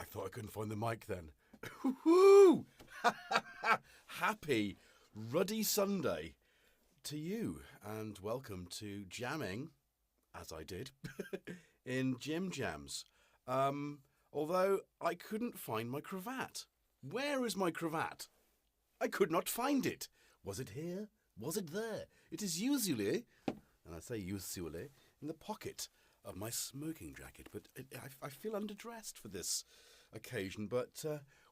I thought I couldn't find the mic then. Woo-hoo! Happy ruddy Sunday to you, and welcome to jamming, as I did, in Jimjams. Although I couldn't find my cravat. Where is my cravat? I could not find it. Was it here? Was it there? It is usually, and I say usually, in the pocket of my smoking jacket, but I feel underdressed for this occasion. But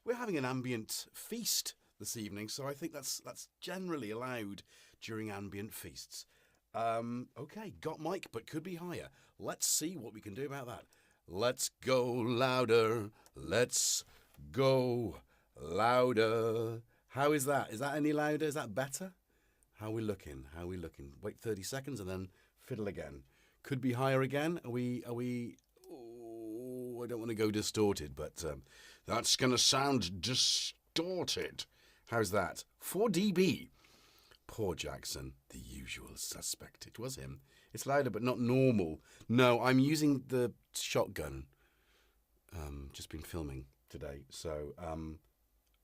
we're having an ambient feast this evening, so I think that's generally allowed during ambient feasts. Okay, got mic, but could be higher. Let's see what we can do about that. Let's go louder. Let's go louder. How is that? Is that any louder? Is that better? How are we looking? How are we looking? Wait 30 seconds and then fiddle again. Could be higher again. Are we? Oh, I don't want to go distorted, but that's going to sound distorted. How's that? 4 dB. Poor Jackson, the usual suspect. It was him. It's louder, but not normal. No, I'm using the shotgun. Just been filming today, so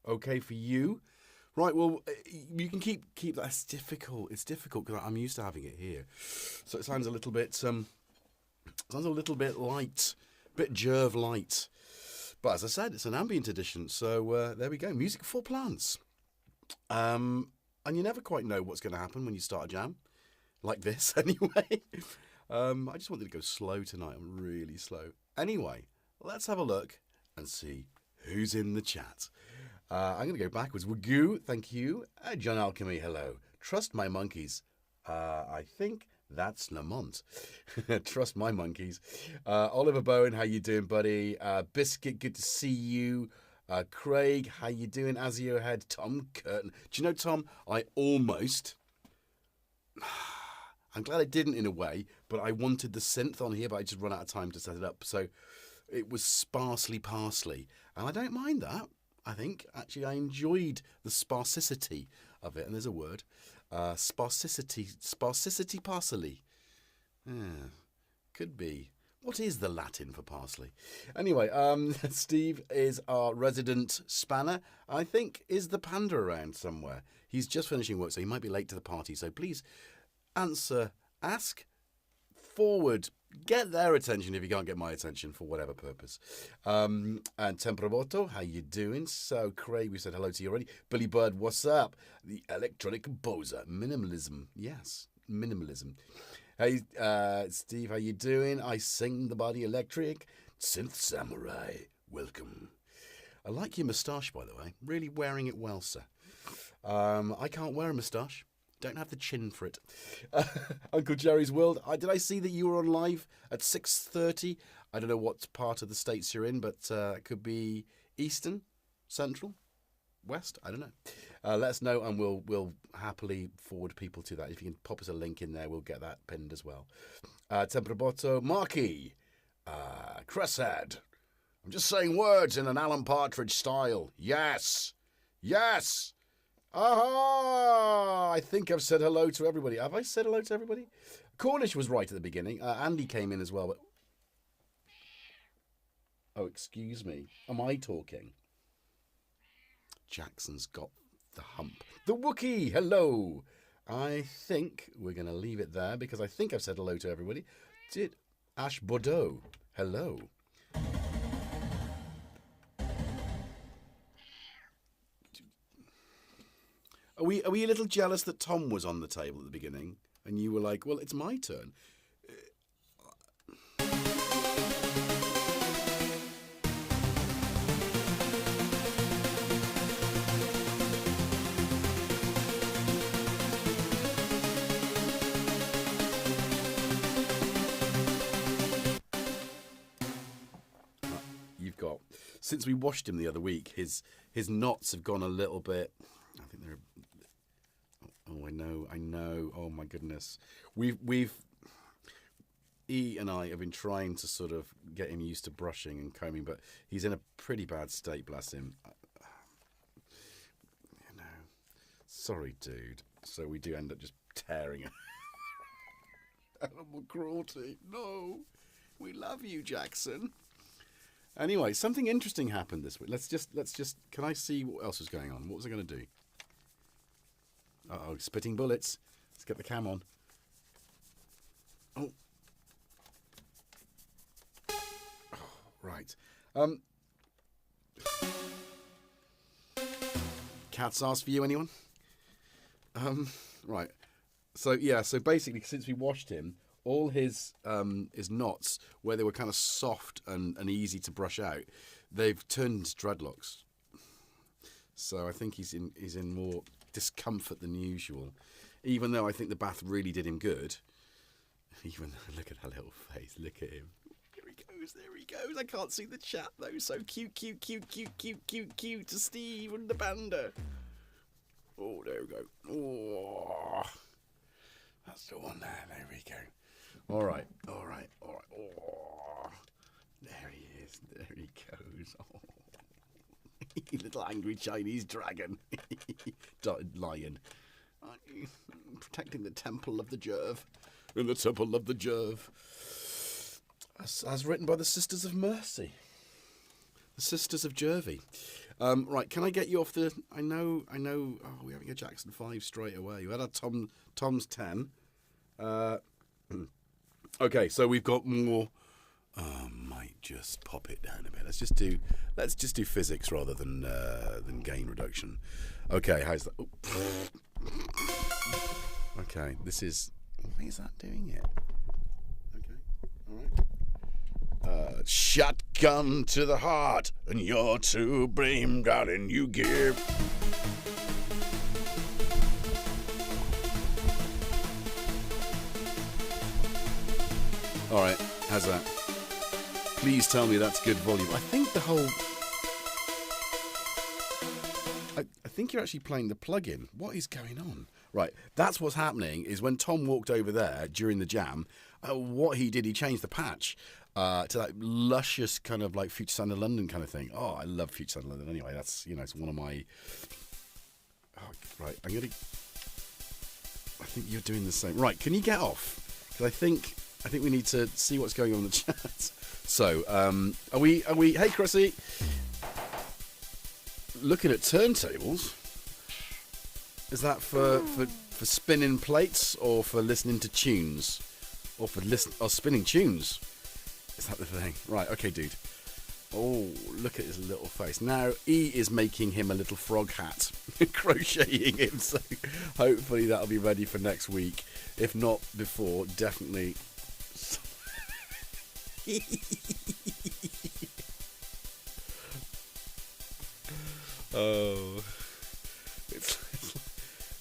okay for you. Right, well, you can keep that. It's difficult. It's difficult because I'm used to having it here, so it sounds a little bit light, a bit Jerv light. But as I said, it's an ambient edition, so there we go. Music for plants. And you never quite know what's going to happen when you start a jam, like this anyway. I just wanted to go slow tonight. I'm really slow. Anyway, let's have a look and see who's in the chat. I'm going to go backwards. Wagoo, thank you. John Alchemy, hello. Trust my monkeys. I think that's Lamont. Trust my monkeys. Oliver Bowen, how you doing, buddy? Biscuit, good to see you. Craig, how you doing? Azio Head, Tom Curtin. Do you know, Tom, I almost... I'm glad I didn't in a way, but I wanted the synth on here, but I just run out of time to set it up. So it was sparsely parsley. And I don't mind that. I think, actually, I enjoyed the sparsicity of it. And there's a word. Sparsicity parsley. Could be. What is the Latin for parsley? Anyway, Steve is our resident spanner. I think, is the panda around somewhere? He's just finishing work, so he might be late to the party. So please answer, ask, forward, get their attention if you can't get my attention for whatever purpose. And Tempraboto, how you doing? So Craig, we said hello to you already. Billy Bird, what's up? The electronic composer, minimalism. Yes, minimalism. Hey, Steve, how you doing? I sing the body electric. Synth Samurai, welcome. I like your moustache, by the way. Really wearing it well, sir. I can't wear a moustache. Don't have the chin for it. Uncle Jerry's World. Did I see that you were on live at 6:30? I don't know what part of the States you're in, but it could be Eastern, Central, West. I don't know. Let us know, and we'll happily forward people to that. If you can pop us a link in there, we'll get that pinned as well. Tempraboto, Marky, Cressad. I'm just saying words in an Alan Partridge style. Yes. Yes! Aha! I think I've said hello to everybody. Have I said hello to everybody? Cornish was right at the beginning. Andy came in as well. But... Oh, excuse me. Am I talking? Jackson's got the hump. The Wookiee! Hello! I think we're going to leave it there because I think I've said hello to everybody. Did Ash Bordeaux? Hello. Are we a little jealous that Tom was on the table at the beginning and you were like, well, it's my turn? You've got, since we washed him the other week, his knots have gone a little bit. I think they're. Oh, I know. Oh my goodness, E and I have been trying to sort of get him used to brushing and combing, but he's in a pretty bad state. Bless him. You know, sorry, dude. So we do end up just tearing it. Animal cruelty. No, we love you, Jackson. Anyway, something interesting happened this week. Let's just. Can I see what else was going on? What was I going to do? Uh-oh, spitting bullets. Let's get the cam on. Oh, right. Cat's ass for you, anyone? Right. So yeah. So basically, since we washed him, all his knots, where they were kind of soft and easy to brush out, they've turned into dreadlocks. So I think he's in more discomfort than usual, even though I think the bath really did him good. Even though, look at that little face. Look at him. There he goes. I can't see the chat though. So cute to Steve and the panda. Oh, there we go. Oh, that's the one there. There we go. All right. Oh, there he is. There he goes. Oh. Little angry Chinese dragon. Lion. Aren't you protecting the temple of the Jerv? In the temple of the Jerv. As written by the Sisters of Mercy. The Sisters of Jervy. Right, can I get you off the... I know. Oh, we're having a Jackson 5 straight away. We had our Tom's 10. Okay, so we've got more... might just pop it down a bit. Let's just do physics rather than gain reduction. Okay, how's that? Oh. Okay, this is. Why is that doing it? Okay, all right. Shotgun to the heart, and you're to blame, darling. You give. All right, how's that? Please tell me that's good volume. I think the whole... I think you're actually playing the plug-in. What is going on? Right, that's what's happening, is when Tom walked over there during the jam, what he did, he changed the patch to that luscious kind of like Future Sound of London kind of thing. Oh, I love Future Sound of London anyway. That's, you know, it's one of my... Oh, right, I think you're doing the same. Right, can you get off? Because I think we need to see what's going on in the chat. So, are we? Hey, Chrissy. Looking at turntables. Is that for spinning plates or for listening to tunes, or for spinning tunes? Is that the thing? Right. Okay, dude. Oh, look at his little face. Now E is making him a little frog hat, crocheting him. So hopefully that'll be ready for next week. If not before, definitely. Oh,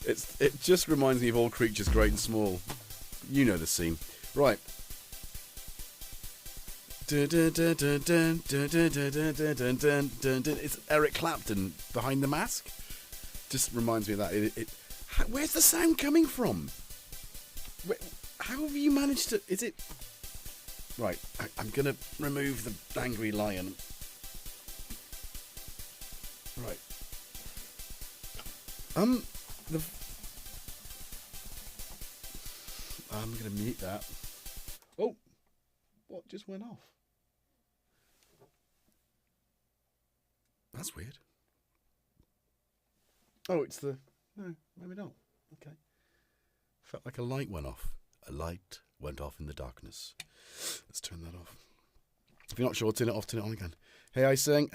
it just reminds me of All Creatures Great and Small. You know the scene, right? It's Eric Clapton behind the mask. Just reminds me of that. Where's the sound coming from? How have you managed to? Is it? Right, I'm going to remove the angry lion. Right. Um, the I'm gonna mute that. Oh, what just went off? That's weird. Oh, it's the... No, maybe not. Okay. Felt like a light went off. A light went off in the darkness. Let's turn that off. If you're not sure, turn it off, turn it on again. Hey, icing.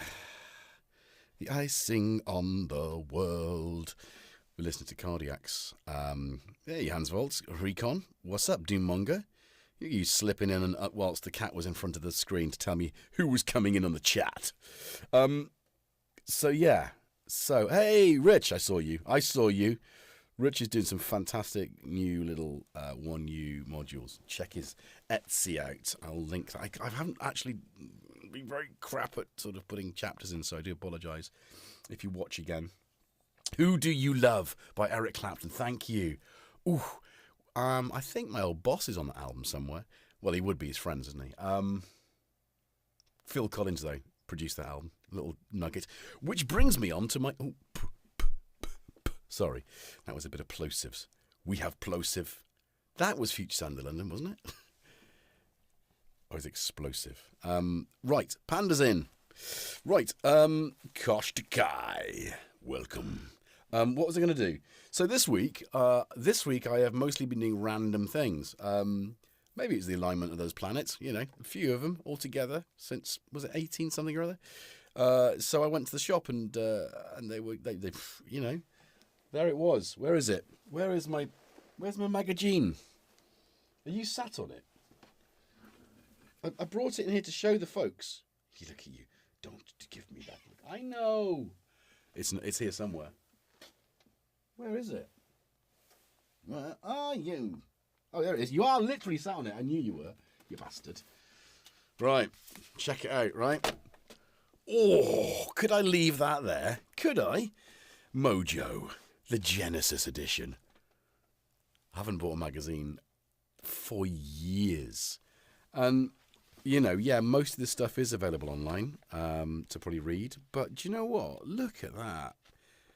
The icing on the world. We're listening to Cardiacs. Hey, Hansvold. Recon. What's up, Doommonger? You slipping in and up whilst the cat was in front of the screen to tell me who was coming in on the chat. So, yeah. So, hey, Rich, I saw you. Rich is doing some fantastic new little 1U modules. Check his Etsy out. I'll link that. I haven't actually been very crap at sort of putting chapters in, so I do apologise if you watch again. Who Do You Love by Eric Clapton. Thank you. Ooh, I think my old boss is on that album somewhere. Well, he would be his friends, isn't he? Phil Collins, though, produced that album. Little nugget. Which brings me on to my... Oh, sorry, that was a bit of plosives. We have plosive. That was Future Sound of London, wasn't it? Or was it explosive? Right, Panda's in. Right, Kosh Takai. Welcome. What was I going to do? So this week I have mostly been doing random things. Maybe it's the alignment of those planets, you know, a few of them all together since, was it 18 something or other? So I went to the shop and they you know, there it was. Where is it? Where's my magazine? Are you sat on it? I brought it in here to show the folks. Look at you. Don't give me that look. I know. It's here somewhere. Where is it? Where are you? Oh, there it is. You are literally sat on it. I knew you were, you bastard. Right. Check it out, right? Oh, could I leave that there? Could I? Mojo, the Genesis edition. I haven't bought a magazine for years. And, you know, yeah, most of this stuff is available online to probably read. But do you know what? Look at that.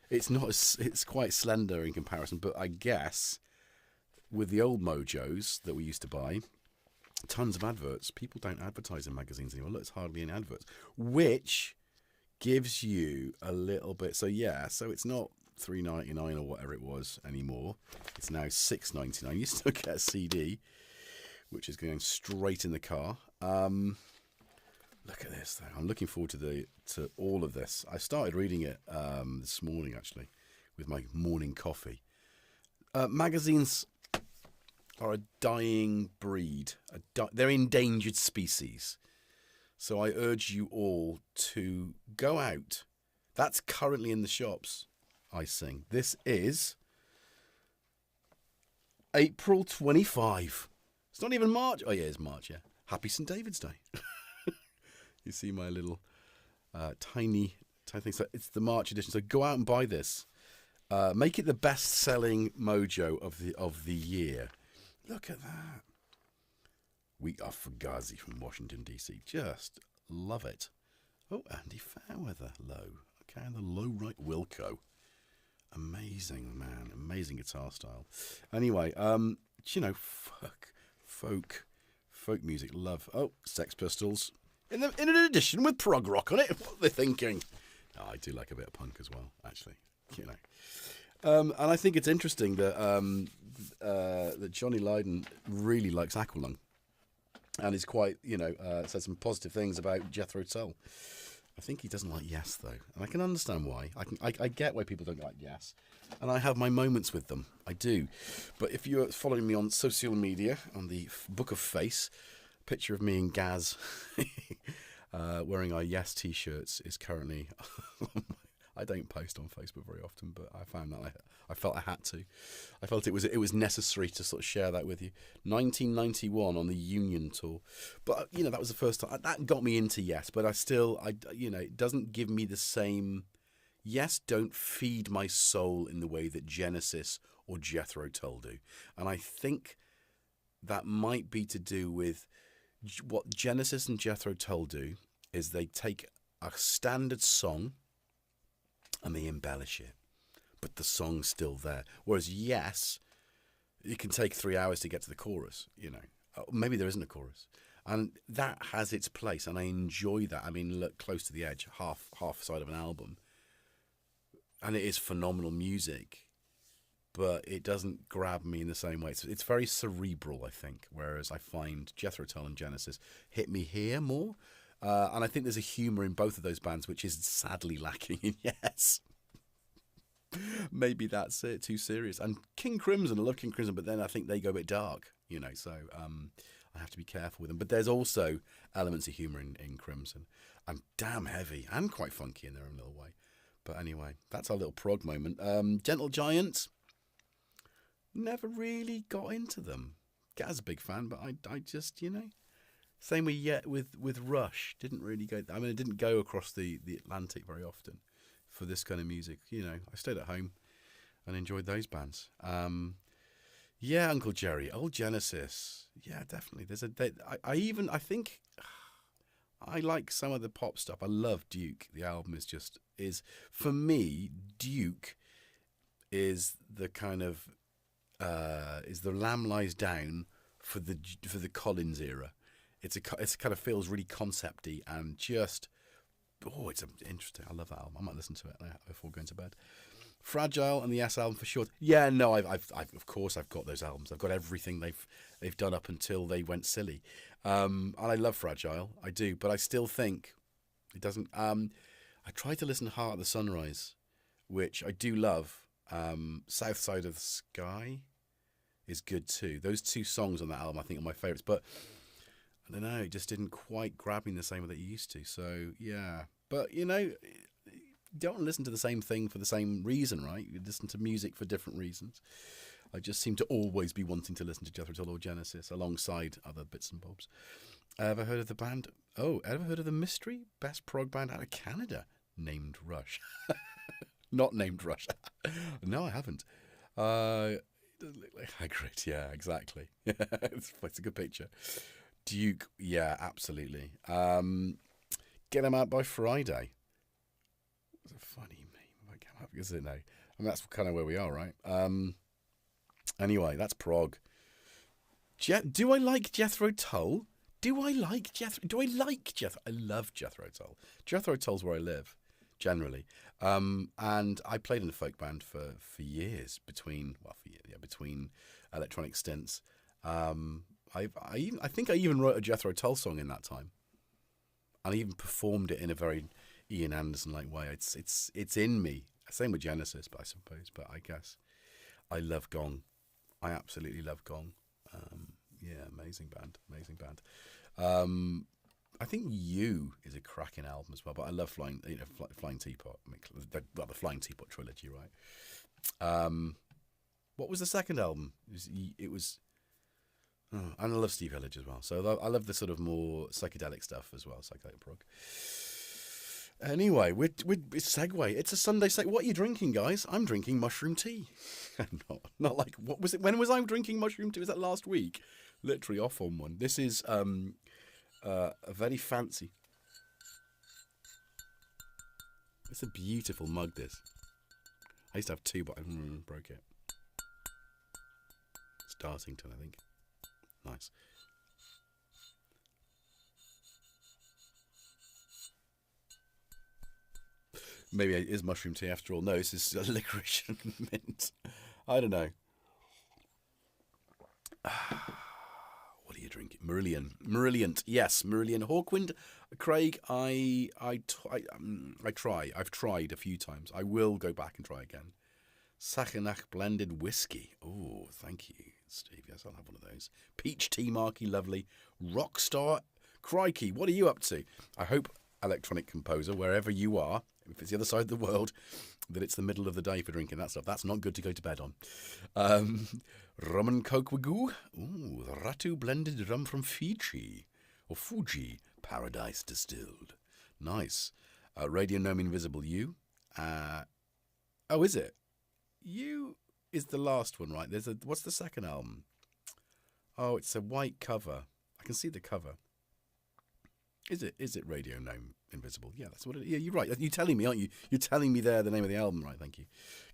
It's quite slender in comparison, but I guess with the old Mojos that we used to buy, tons of adverts. People don't advertise in magazines anymore. Look, it's hardly any adverts, which gives you a little bit. So yeah, so it's not $3.99 or whatever it was anymore. It's now $6.99. You still get a CD, which is going straight in the car. Look at this though. I'm looking forward to all of this. I started reading it this morning actually with my morning coffee. Magazines are a dying breed. They're endangered species. So I urge you all to go out. That's currently in the shops, I sing. This is April 25. It's not even March. Oh, yeah, it's March, yeah. Happy St. David's Day. You see my little tiny thing. So it's the March edition. So go out and buy this. Make it the best-selling mojo of the year. Look at that. We are Fugazi from Washington, D.C. Just love it. Oh, Andy Fairweather, low. Okay, and the low right Wilco. Amazing, man. Amazing guitar style. Anyway, you know, folk music, love. Oh, Sex Pistols. In an edition with prog rock on it. What are they thinking? Oh, I do like a bit of punk as well, actually. You know. And I think it's interesting that that Johnny Lydon really likes Aqualung. And is quite, you know, said some positive things about Jethro Tull. I think he doesn't like Yes, though. And I can understand why. I get why people don't like Yes. And I have my moments with them. I do. But if you're following me on social media, on the Book of Face, a picture of me and Gaz wearing our Yes T-shirts is currently... I don't post on Facebook very often, but I found that I felt I had to. I felt it was necessary to sort of share that with you. 1991 on the Union tour, but you know that was the first time that got me into Yes. But you know, it doesn't give me the same. Yes, don't feed my soul in the way that Genesis or Jethro Tull do, and I think that might be to do with what Genesis and Jethro Tull do. Is they take a standard song and they embellish it. but the song's still there. Whereas Yes, it can take 3 hours to get to the chorus, you know. Maybe there isn't a chorus. And that has its place, and I enjoy that. I mean, look, Close to the Edge, half side of an album. And it is phenomenal music, but it doesn't grab me in the same way. It's very cerebral, I think, whereas I find Jethro Tull and Genesis hit me here more. And I think there's a humour in both of those bands, which is sadly lacking in Yes. Maybe that's it, too serious. And King Crimson, I love King Crimson, but then I think they go a bit dark, you know, so I have to be careful with them. But there's also elements of humour in Crimson, and damn heavy and quite funky in their own little way. But anyway, that's our little prog moment. Gentle Giant, never really got into them. Gaz's a big fan, but I just, you know, same with Rush, didn't really go. I mean, I didn't go across the Atlantic very often for this kind of music. You know, I stayed at home and enjoyed those bands. Yeah, Uncle Jerry, old Genesis. Yeah, definitely. I think I like some of the pop stuff. I love Duke. The album is for me, Duke is the kind of is the Lamb Lies Down for the Collins era. It's kind of feels really concepty and just it's interesting. I love that album. I might listen to it before going to bed. Fragile and the Yes album for sure. Yeah, no, I've of course I've got those albums. I've got everything they've done up until they went silly. And I love Fragile, I do, but I still think it doesn't. I tried to listen to Heart of the Sunrise, which I do love. South Side of the Sky is good too. Those two songs on that album I think are my favourites, but I don't know, it just didn't quite grab me the same way that it used to. So yeah, but you know, you don't listen to the same thing for the same reason, right? You listen to music for different reasons. I just seem to always be wanting to listen to Jethro Tull or Genesis alongside other bits and bobs. Ever heard of the band? Oh, ever heard of the mystery best prog band out of Canada named Rush? Not named Rush. No, I haven't. It doesn't look like Hagrid. Yeah, exactly. It's a good picture. Duke, yeah, absolutely. Get them out by Friday. It's a funny meme. I can't have, isn't it now? I mean, that's kind of where we are, right? Anyway, that's prog. Do I like Jethro Tull? Do I like Jethro? I love Jethro Tull. Jethro Tull's where I live, generally. And I played in a folk band for years between electronic stints. I think I even wrote a Jethro Tull song in that time, and I even performed it in a very Ian Anderson-like way. It's in me. Same with Genesis, but I suppose. But I guess I love Gong. I absolutely love Gong. Yeah, amazing band. I think You is a cracking album as well. But I love Flying Teapot. I mean, the Flying Teapot trilogy, right? What was the second album? It was. Oh, and I love Steve Village as well. So I love the sort of more psychedelic stuff as well, psychedelic prog. Anyway, it's segue. It's a Sunday segue. What are you drinking, guys? I'm drinking mushroom tea. not like, what was it? When was I drinking mushroom tea? Was that last week? Literally off on one. This is a very fancy. It's a beautiful mug, this. I used to have two, but I broke it. It's Dartington, I think. Nice. Maybe it is mushroom tea after all. No, this is licorice and mint. I don't know. What are you drinking? Marillion. Yes, Marillion. Hawkwind. Craig, I've tried a few times. I will go back and try again. Sachanach blended whiskey. Oh, thank you, Steve. Yes, I'll have one of those. Peach tea, Marky, lovely. Rockstar. Crikey, what are you up to? I hope, electronic composer, wherever you are, if it's the other side of the world, that it's the middle of the day for drinking that stuff. That's not good to go to bed on. Rum and Coke Wagoo. Ooh, the Ratu blended rum from Fiji. Or Fuji. Paradise distilled. Nice. Radio Gnome Invisible You. Oh, is it? You is the last one, right? What's the second album? Oh, it's a white cover. I can see the cover. Is it Radio Gnome? Invisible. Yeah, that's what it is. Yeah, you're right. You're telling me, aren't you? You're telling me there the name of the album, right? Thank you.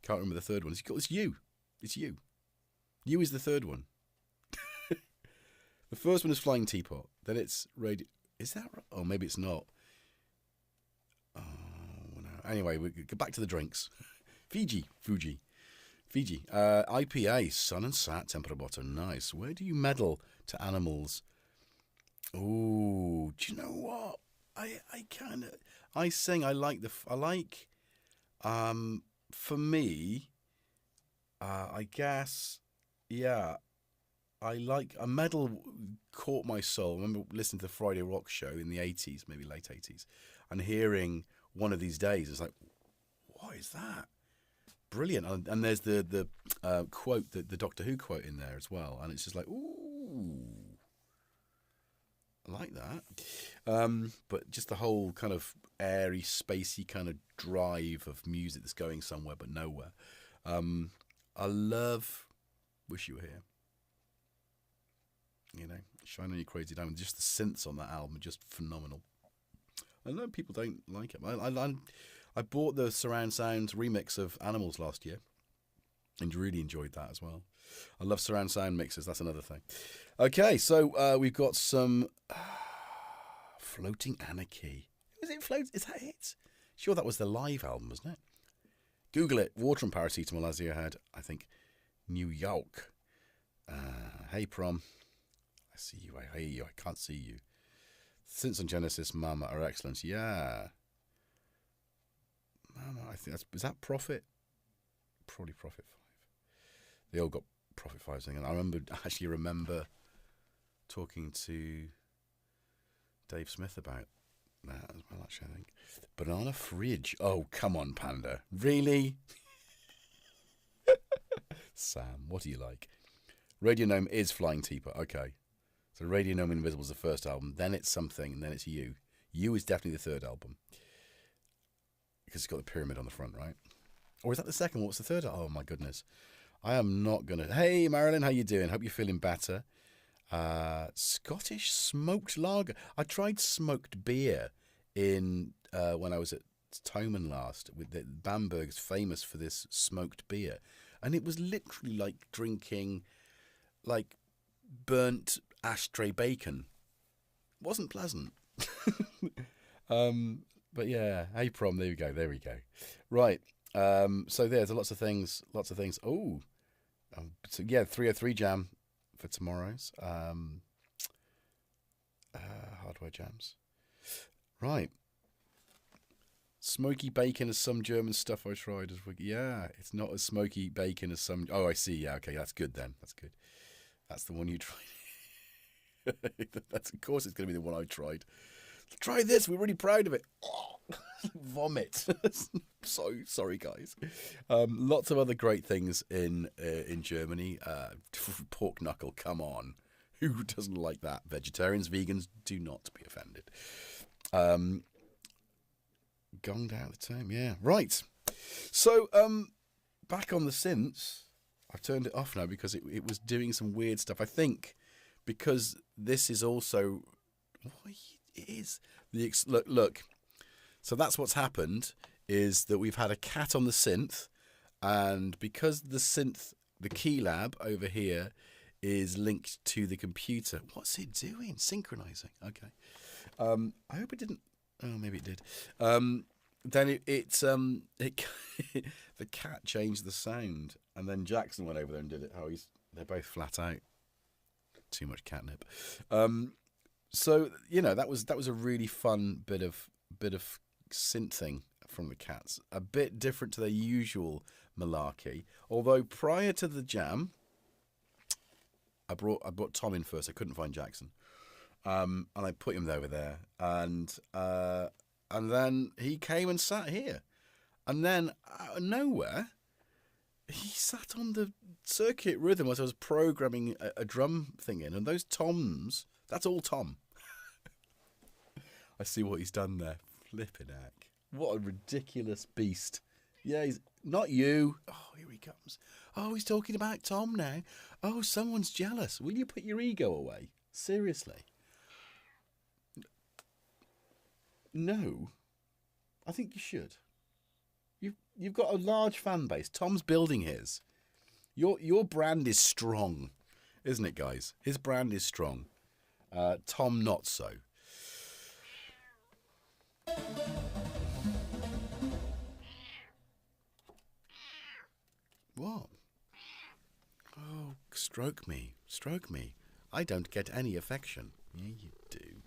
Can't remember the third one. It's You. It's You. You is the third one. The first one is Flying Teapot. Then it's Radio... Is that right? Oh, maybe it's not. Oh, no. Anyway, we go back to the drinks. Fiji. IPA, Sun and Sat, Temperabotto. Nice. Where do you meddle to animals? Oh, do you know what? I sing. For me, I guess, yeah, a medal caught my soul. I remember listening to the Friday Rock Show in the 80s, maybe late 80s, and hearing One of These Days. It's like, what is that? Brilliant. And there's the quote, the Doctor Who quote in there as well. And it's just like, ooh, I like that. But just the whole kind of airy, spacey kind of drive of music that's going somewhere but nowhere. I love Wish You Were Here. You know, Shine On You Crazy Diamond. Just the synths on that album are just phenomenal. I know people don't like it. I bought the surround sound remix of Animals last year and really enjoyed that as well. I love surround sound mixes. That's another thing. Okay, so we've got some Floating Anarchy. Is that it? Sure, that was the live album, wasn't it? Google it. Water and Paracetamol, as you had, I think, New York. Hey, Prom. I see you. I hear you. I can't see you. Synths on Genesis, Mama are excellent. Yeah. No, I think is that Prophet? Probably Prophet 5. They all got Prophet 5s. And I actually remember talking to Dave Smith about that as well, actually, I think. Banana Fridge. Oh, come on, Panda. Really? Sam, what do you like? Radio Gnome is Flying Teapot. Okay. So Radio Gnome Invisible is the first album. Then it's Something, and then it's You. You is definitely the third album. Because it's got the pyramid on the front, right? Or is that the second one? What's the third? Oh, my goodness. I am not going to... Hey, Marilyn, how you doing? Hope you're feeling better. Scottish smoked lager. I tried smoked beer in when I was at Thoman last. Bamberg's famous for this smoked beer. And it was literally like drinking like burnt ashtray bacon. Wasn't pleasant. But yeah, hey Prom, there we go. Right. So there's lots of things. Oh, so yeah, 303 jam for tomorrow's hardware jams. Right. Smoky bacon is some German stuff I tried. Yeah, it's not as smoky bacon as some... Oh, I see. Yeah, okay, that's good then. That's good. That's the one you tried. That's, of course it's going to be the one I tried. Try this. We're really proud of it. Oh, vomit. So sorry, guys. Lots of other great things in Germany. Pork knuckle, come on. Who doesn't like that? Vegetarians, vegans, do not be offended. Gonged out the time, yeah. Right. So, back on the synths. I've turned it off now because it was doing some weird stuff. I think because this is also... What it is? Look. So that's what's happened, is that we've had a cat on the synth, and because the synth, the keylab over here, is linked to the computer. What's it doing? Synchronizing. Okay. I hope it didn't... Oh, maybe it did. Then it the cat changed the sound, and then Jackson went over there and did it. They're both flat out. Too much catnip. So that was a really fun bit of synthing from the cats. A bit different to their usual malarkey. Although prior to the jam, I brought Tom in first. I couldn't find Jackson. And I put him over there, and then he came and sat here, and then out of nowhere, he sat on the circuit rhythm as I was programming a drum thing in, and those toms, that's all Tom. I see what he's done there. Flipping heck! What a ridiculous beast. Yeah, he's not you. Oh, here he comes. Oh, he's talking about Tom now. Oh, someone's jealous. Will you put your ego away? Seriously. No. I think you should. You've got a large fan base. Tom's building his. Your brand is strong, isn't it, guys? His brand is strong. Tom, not so. What? Oh, stroke me. Stroke me. I don't get any affection. Yeah, you do.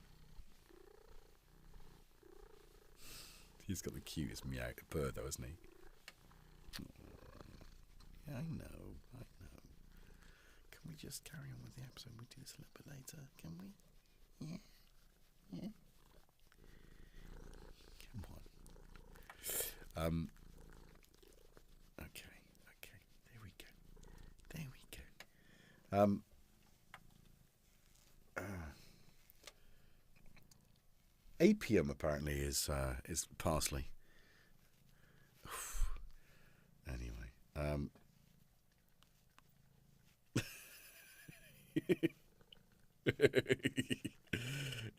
He's got the cutest meow bird, though, hasn't he? Yeah, I know. Can we just carry on with the episode? We'll do this a little bit later, can we? Yeah. Come on. Okay. There we go. ATEM apparently is parsley. Anyway,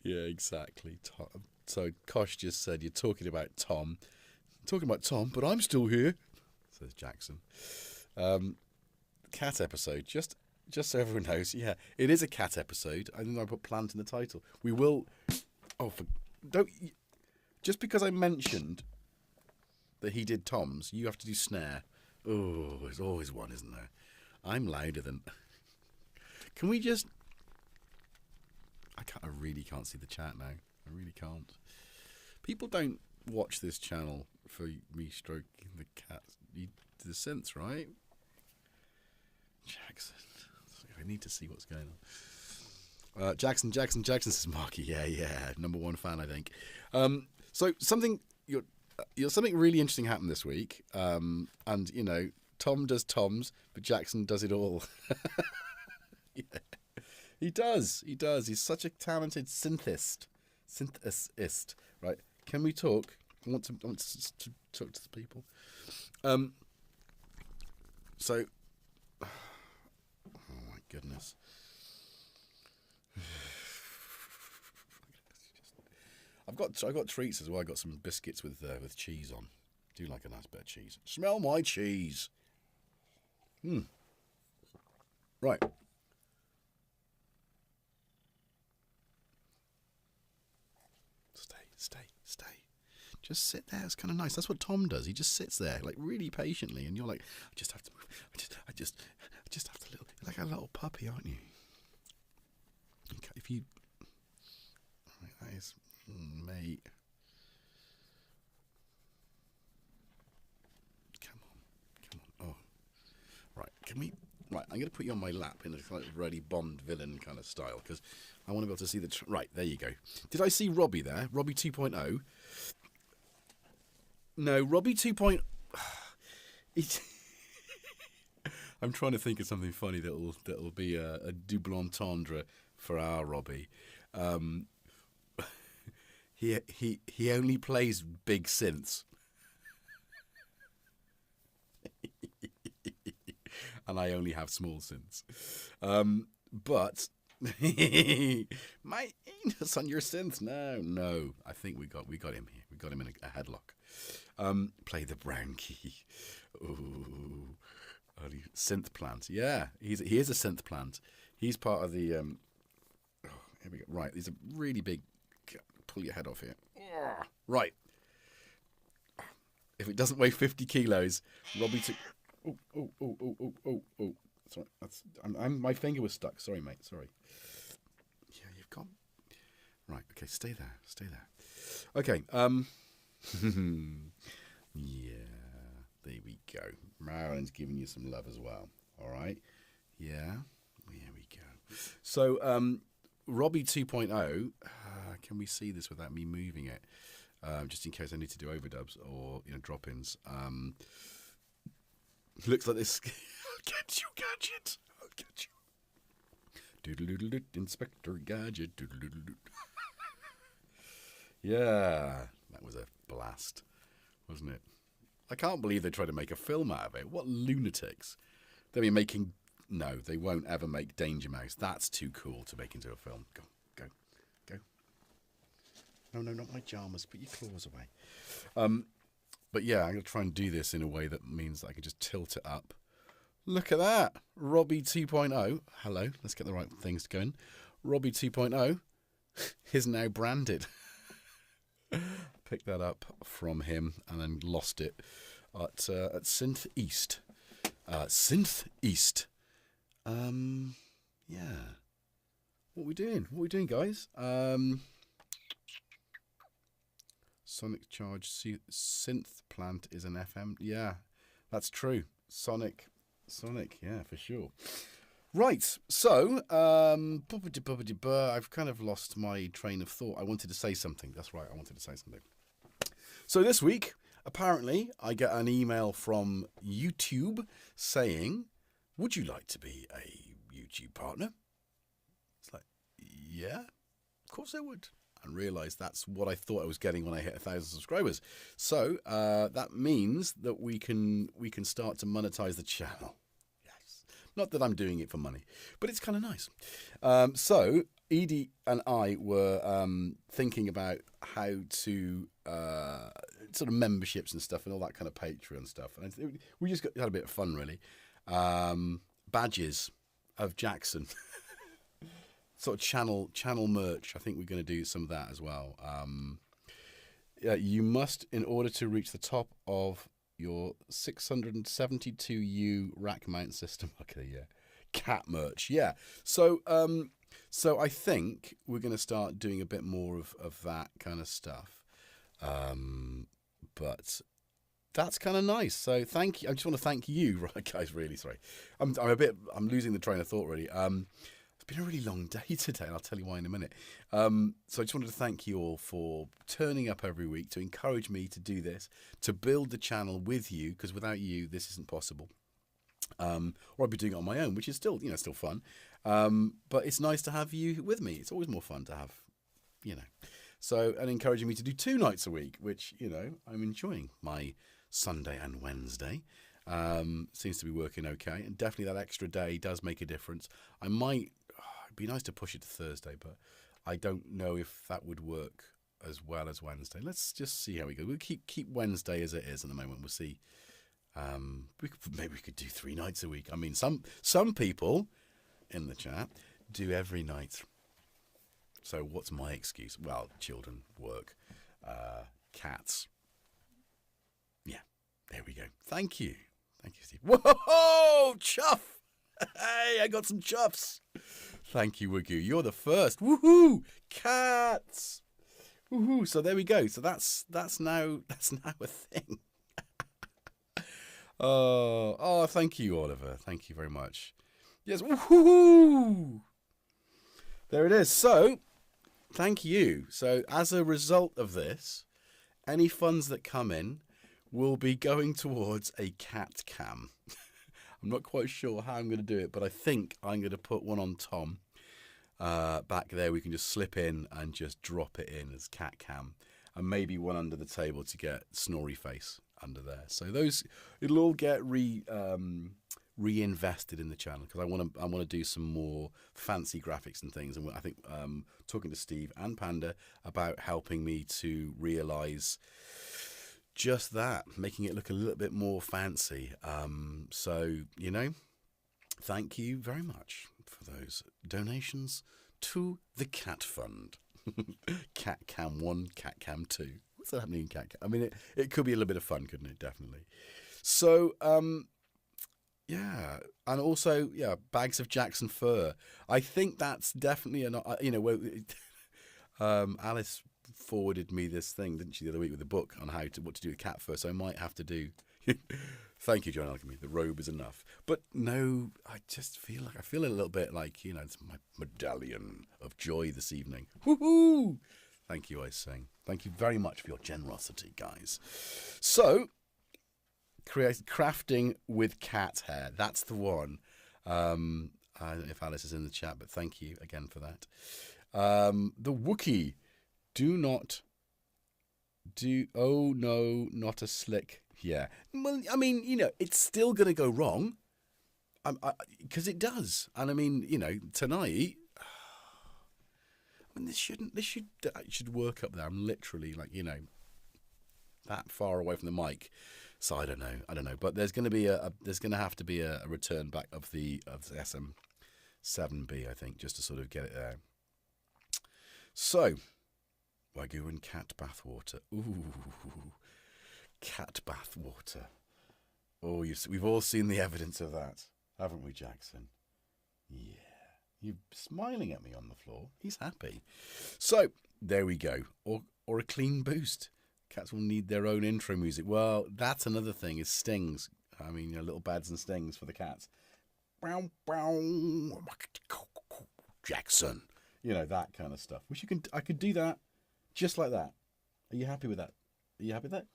yeah, exactly. Tom. So Kosh just said you're talking about Tom. I'm talking about Tom, but I'm still here, says Jackson. Cat episode, just so everyone knows. Yeah, it is a cat episode. I think I put plant in the title. We will. Oh, just because I mentioned that he did Tom's, you have to do snare. Oh, there's always one, isn't there? I'm louder than. Can we just? I really can't see the chat now. I really can't. People don't watch this channel for me stroking the cat. You do the synths, right? Jackson. I need to see what's going on. Jackson says Marky. Yeah. #1 fan, I think. So something something really interesting happened this week. And you know, Tom does Tom's, but Jackson does it all. Yeah. He does. He's such a talented synthist, right? Can we talk? I want to talk to the people. So, oh my goodness. I've got treats as well. I got some biscuits with cheese on. Do like a nice bit of cheese. Smell my cheese. Right. Stay. Just sit there. It's kind of nice. That's what Tom does. He just sits there, like really patiently, and you're like, I just have to move. I just have to little. You're like a little puppy, aren't you? If you, right, that is, mate. Come on. Oh, right. Can we? Right, I'm going to put you on my lap in a kind of really Bond villain kind of style because I want to be able to see the... right, there you go. Did I see Robbie there? Robbie 2.0? No, Robbie 2.0... I'm trying to think of something funny that'll be a double entendre for our Robbie. He only plays big synths. And I only have small synths. But my anus on your synths. No. I think we got him here. We got him in a headlock. Play the brown key. Ooh. Synth plant. Yeah, he is a synth plant. He's part of the here we go. Right, these are really big. Pull your head off here. Right. If it doesn't weigh 50 kilos, Robbie took... Oh. Sorry, my finger was stuck. Sorry, mate. Sorry. Yeah, you've got... Right, okay, stay there. Okay, yeah, there we go. Marilyn's giving you some love as well. All right? Yeah, there we go. So, Robbie 2.0, can we see this without me moving it? Just in case I need to do overdubs or, drop-ins. Looks like this. I'll get you, Gadget. I'll get you. Doodle-doodle-doot, Inspector Gadget. Doodle-doodle-doot. Yeah, that was a blast, wasn't it? I can't believe they tried to make a film out of it. What lunatics. They'll be making... No, they won't ever make Danger Mouse. That's too cool to make into a film. Go. No, not my pajamas. Put your claws away. But yeah, I'm going to try and do this in a way that means that I can just tilt it up. Look at that. Robbie 2.0. Hello. Let's get the right things going. Robbie 2.0 is now branded. Picked that up from him and then lost it at Synth East. Synth East. Yeah. What are we doing? What are we doing, guys? Sonic Charge synth plant is an FM. Yeah, that's true. Sonic, yeah, for sure. Right, so, I've kind of lost my train of thought. I wanted to say something. That's right, I wanted to say something. So this week, apparently, I get an email from YouTube saying, would you like to be a YouTube partner? It's like, yeah, of course I would. And realised that's what I thought I was getting when I hit 1,000 subscribers. So that means that we can start to monetize the channel. Yes, not that I'm doing it for money, but it's kind of nice. So Edie and I were thinking about how to sort of memberships and stuff and all that kind of Patreon stuff, and we just had a bit of fun really. Badges of Jackson. Sort of channel merch. I think we're going to do some of that as well. Yeah, you must, in order to reach the top of your 672U rack mount system. Okay, yeah, cat merch. Yeah. So I think we're going to start doing a bit more of that kind of stuff. But that's kind of nice. So thank you. I just want to thank you, right, guys. Really sorry. I'm losing the train of thought really. It's been a really long day today, and I'll tell you why in a minute. So I just wanted to thank you all for turning up every week to encourage me to do this, to build the channel with you, because without you, this isn't possible. Or I'd be doing it on my own, which is still, still fun. But it's nice to have you with me. It's always more fun to have, So, and encouraging me to do 2 nights a week, which, I'm enjoying my Sunday and Wednesday. Seems to be working okay, and definitely that extra day does make a difference. It'd be nice to push it to Thursday, but I don't know if that would work as well as Wednesday. Let's just see how we go. We'll keep Wednesday as it is at the moment. We'll see. Maybe we could do 3 nights a week. I mean, some people in the chat do every night. So what's my excuse? Well, children, work, cats. Yeah, there we go. Thank you, Steve. Whoa, chuff! Hey, I got some chuffs. Thank you, Wagyu. You're the first. Woohoo! Cats. Woohoo! So there we go. So that's now a thing. Oh, thank you, Oliver. Thank you very much. Yes. Woohoo! There it is. So, thank you. So, as a result of this, any funds that come in will be going towards a cat cam. I'm not quite sure how I'm going to do it, but I think I'm going to put one on Tom back there. We can just slip in and just drop it in as cat cam, and maybe one under the table to get Snorri face under there. So it'll all get reinvested in the channel, because I want to do some more fancy graphics and things. And I think talking to Steve and Panda about helping me to realise just that, making it look a little bit more fancy. So, thank you very much for those donations to the Cat Fund. Cat Cam 1, Cat Cam 2. What's that happening in Cat Cam? I mean, it could be a little bit of fun, couldn't it? Definitely. So, yeah. And also, yeah, bags of Jackson fur. I think that's definitely Alice forwarded me this thing, didn't she, the other week with the book on what to do with cat fur. So I might have to do. Thank you, John Alchemy. The robe is enough. But no, I just feel a little bit like, it's my medallion of joy this evening. Woohoo! Thank you, I sing. Thank you very much for your generosity, guys. So, crafting with cat hair. That's the one. I don't know if Alice is in the chat, but thank you again for that. The Wookiee. Oh no, not a slick. Yeah. Well, I mean, it's still going to go wrong. Because it does. And I mean, tonight, mean, this should work up there. I'm literally like, you know, that far away from the mic. So I don't know. But there's going to have to be a return back of the SM7B, I think, just to sort of get it there. So, Wagyu and cat bathwater. Ooh, cat bathwater. Oh, we've all seen the evidence of that, haven't we, Jackson? Yeah. You're smiling at me on the floor. He's happy. So, there we go. Or a clean boost. Cats will need their own intro music. Well, that's another thing, is stings. I mean, you know, little bads and stings for the cats. Jackson. You know, that kind of stuff. I could do that just like that. Are you happy with that? Are you happy with that?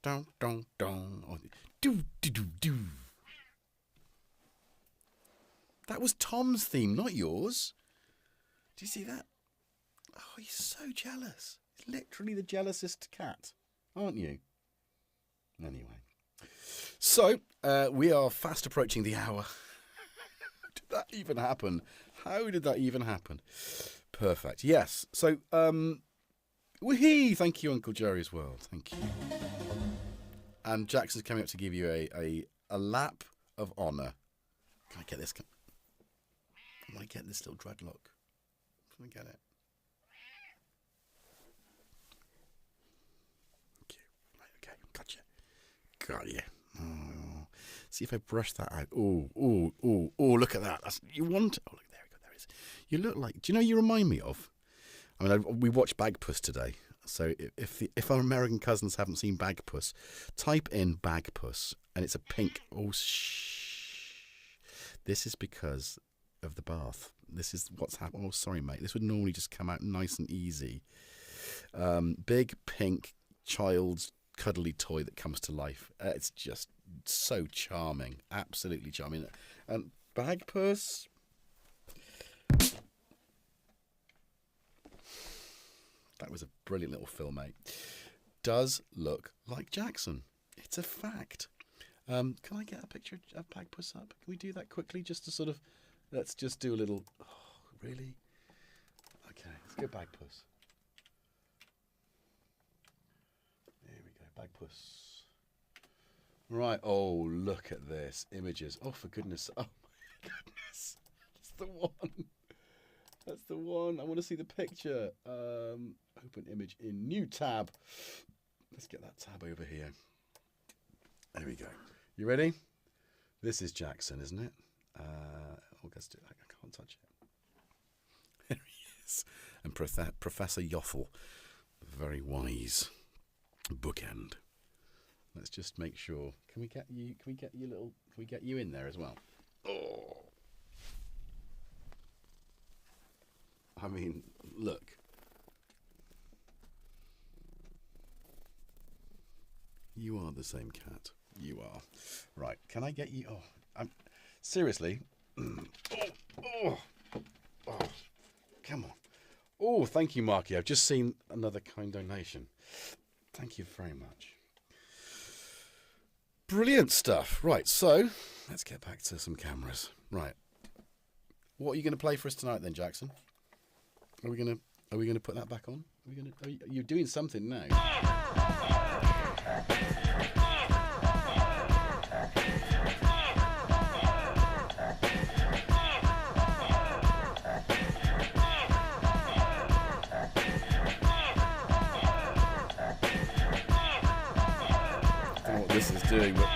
Dun, dun, dun. Do, do, do, do. That was Tom's theme, not yours. Do you see that? Oh, he's so jealous. He's literally the jealousest cat, aren't you? Anyway. So, we are fast approaching the hour. How did that even happen? How did that even happen? Perfect. Yes. So, whee! Thank you, Uncle Jerry's World. Thank you. And Jackson's coming up to give you a lap of honour. Can I get this? I want to get this little dreadlock. Can I get it? Thank you. Right, okay, gotcha. Got you. Oh, see if I brush that out. Oh, look at that. You want... Oh, look, there we go. There it is. You look like... Do you know you remind me of? I mean, we watched Bagpuss today. So if our American cousins haven't seen Bagpuss, type in Bagpuss, and it's a pink... Oh, shh. This is because of the bath. This is what's happened. Oh, sorry, mate. This would normally just come out nice and easy. Big, pink, child's cuddly toy that comes to life. It's just so charming. Absolutely charming. And Bagpuss... That was a brilliant little film, mate. Does look like Jackson. It's a fact. Can I get a picture of Bagpuss up? Can we do that quickly just to sort of... Let's just do a little... Oh, really? Okay, let's go Bagpuss. There we go, Bagpuss. Right, oh, look at this. Images. Oh, for goodness. Oh, my goodness. That's the one. That's the one. I want to see the picture. Open image in new tab. Let's get that tab over here. There we go. You ready? This is Jackson, isn't it? August. I can't touch it. There he is. And Professor Yoffle, very wise bookend. Let's just make sure. Can we get you? Can we get you in there as well? Oh. I mean, look. You are the same cat. You are. Right, can I get you... Oh, seriously. Oh, come on. Oh, thank you, Marky. I've just seen another kind donation. Thank you very much. Brilliant stuff. Right, so let's get back to some cameras. Right. What are you going to play for us tonight then, Jackson? Are we gonna put that back on? You're doing something now. I don't know what this is doing, but...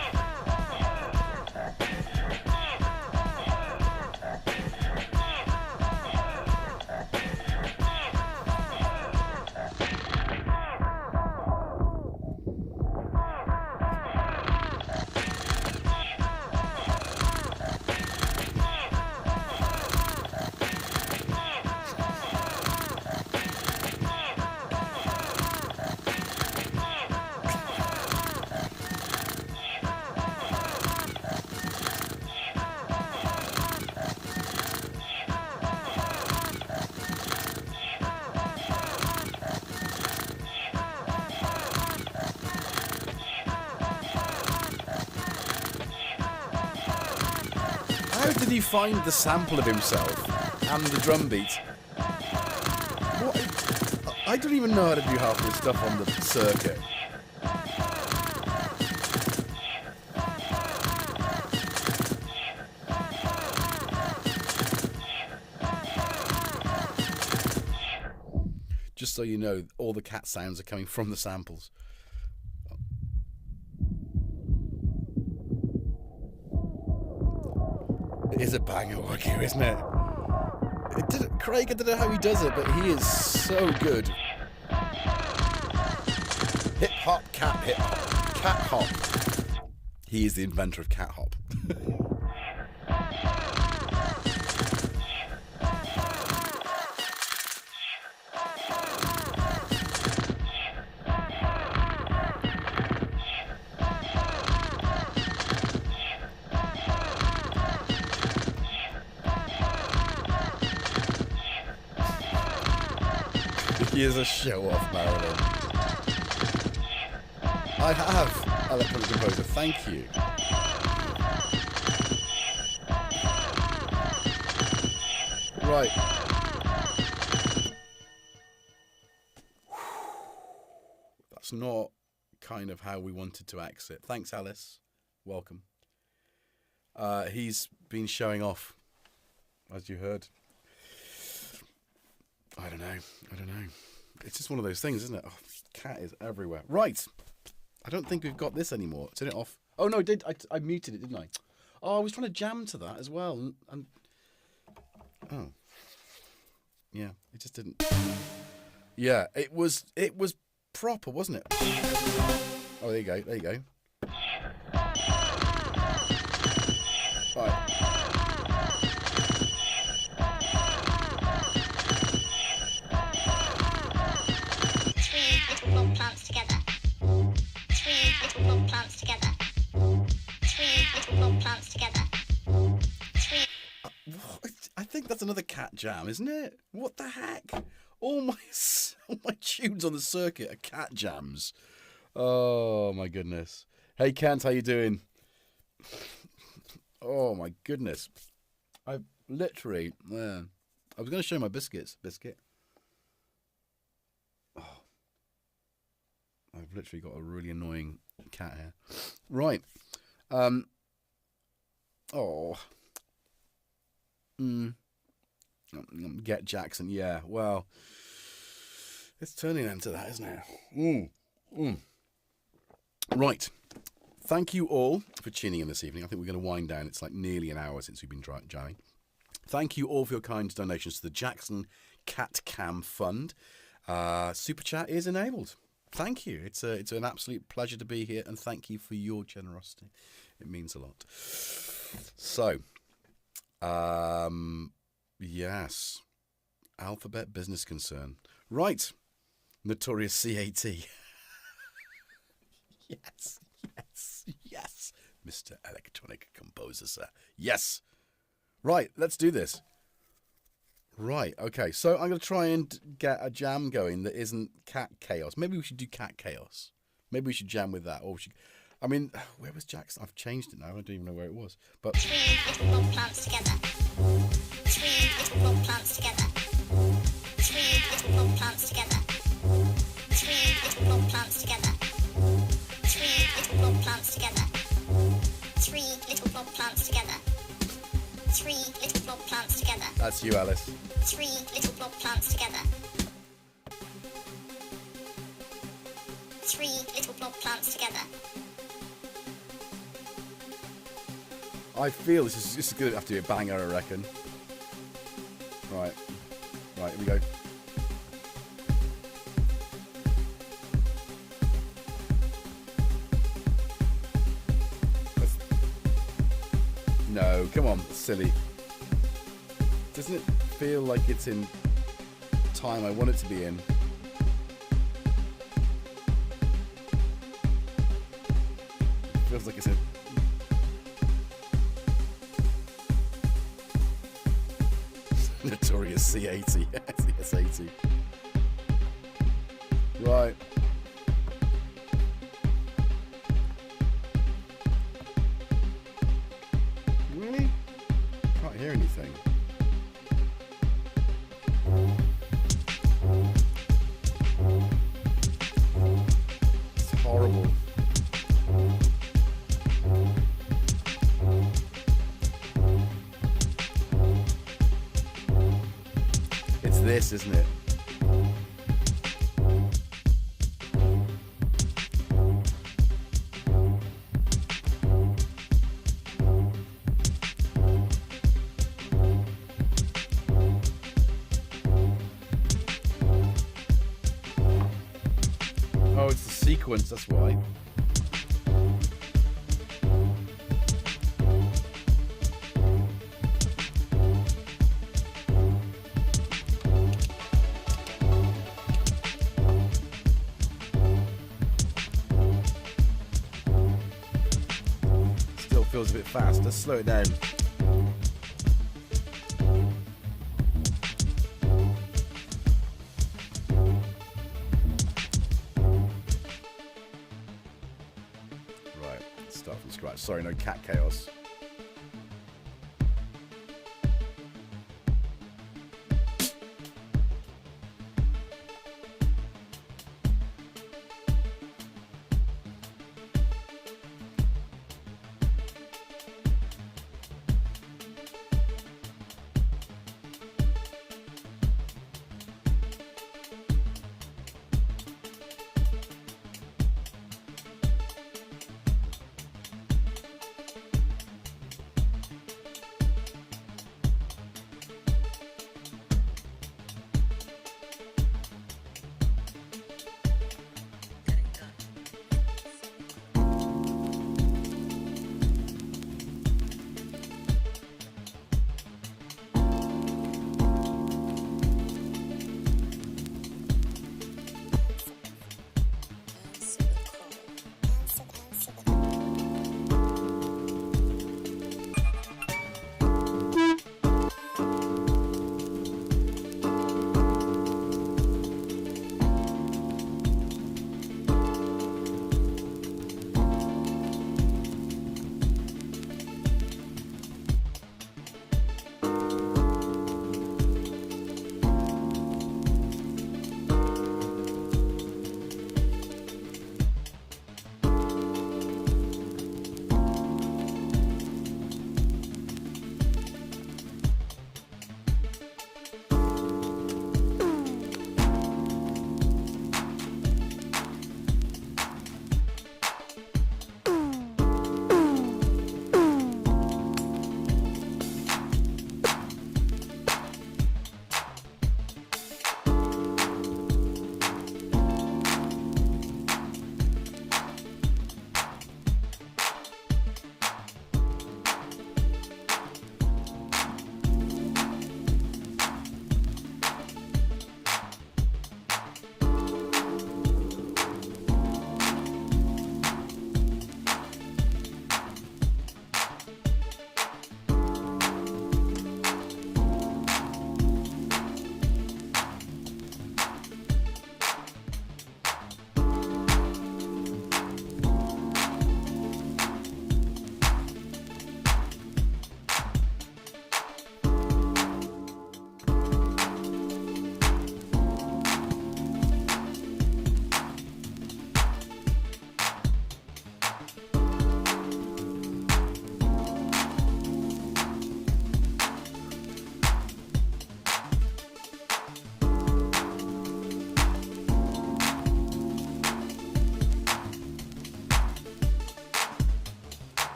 How did he find the sample of himself and the drum beat? I don't even know how to do half this stuff on the circuit. Just so you know, all the cat sounds are coming from the samples. It is a banger wagyu, isn't it? Craig, I don't know how he does it, but he is so good. Hip hop, cat hip hop, cat hop. He is the inventor of cat hop. He is a show-off, Marilyn. I have eloquent composer. Thank you. Right. That's not kind of how we wanted to exit. Thanks, Alice. Welcome. He's been showing off, as you heard. I don't know. It's just one of those things, isn't it? Oh, cat is everywhere. Right. I don't think we've got this anymore. Turn it off. Oh, no, I muted it, didn't I? Oh, I was trying to jam to that as well. And oh. Yeah, it just didn't. Yeah, it was proper, wasn't it? Oh, there you go. Right. Plants together. 3 little blonde plants together. 3 little blonde plants together. 3. I think that's another cat jam, isn't it? What the heck? All my tunes on the circuit are cat jams. Oh my goodness. Hey Kent, how you doing? Oh my goodness. I've literally, I was going to show you my biscuit. I've literally got a really annoying cat here. Right. Get Jackson. Yeah, well, it's turning into that, isn't it? Right. Thank you all for tuning in this evening. I think we're going to wind down. It's like nearly an hour since we've been jamming. Thank you all for your kind donations to the Jackson Cat Cam Fund. Super Chat is enabled. Thank you. It's an absolute pleasure to be here, and thank you for your generosity. It means a lot. So, yes, Alphabet Business Concern. Right, Notorious CAT. Yes, Mr. Electronic Composer, sir. Yes. Right, let's do this. Right, okay, so I'm going to try and get a jam going that isn't Cat Chaos. Maybe we should do Cat Chaos. Maybe we should jam with that. Or we should, I mean, where was Jackson? I've changed it now. I don't even know where it was. But 3 little blonde plants together. 3 little blonde plants together. 3 little blonde plants together. 3 little blonde plants together. 3 little blonde plants together. 3 little blonde plants together. 3 little blonde plants together. That's you, Alice. 3 little blonde plants together. 3 little blonde plants together. I feel this is going to have to be a banger, I reckon. Right, here we go. No, come on, silly. Doesn't it feel like it's in time I want it to be in? Feels like it's in. Notorious C80. S80. Right. Really? Can't hear anything. this, isn't it? Oh, it's the sequence, that's why. Still feels a bit fast. Let's slow it down. Start from scratch. Sorry, no cat chaos.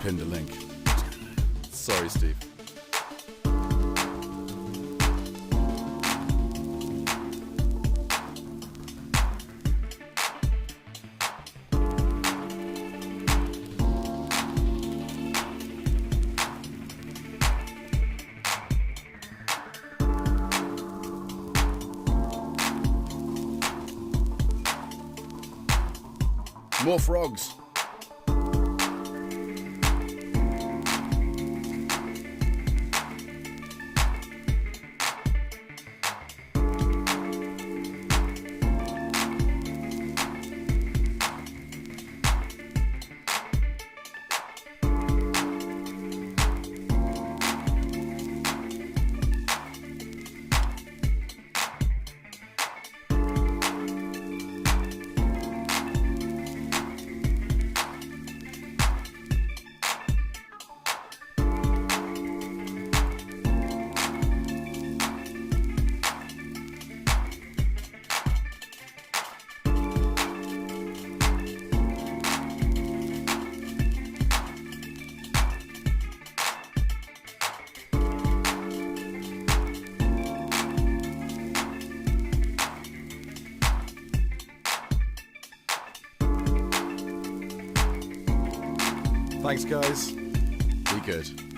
Pinned a link. Sorry, Steve. More frogs. Thanks, guys. Be good.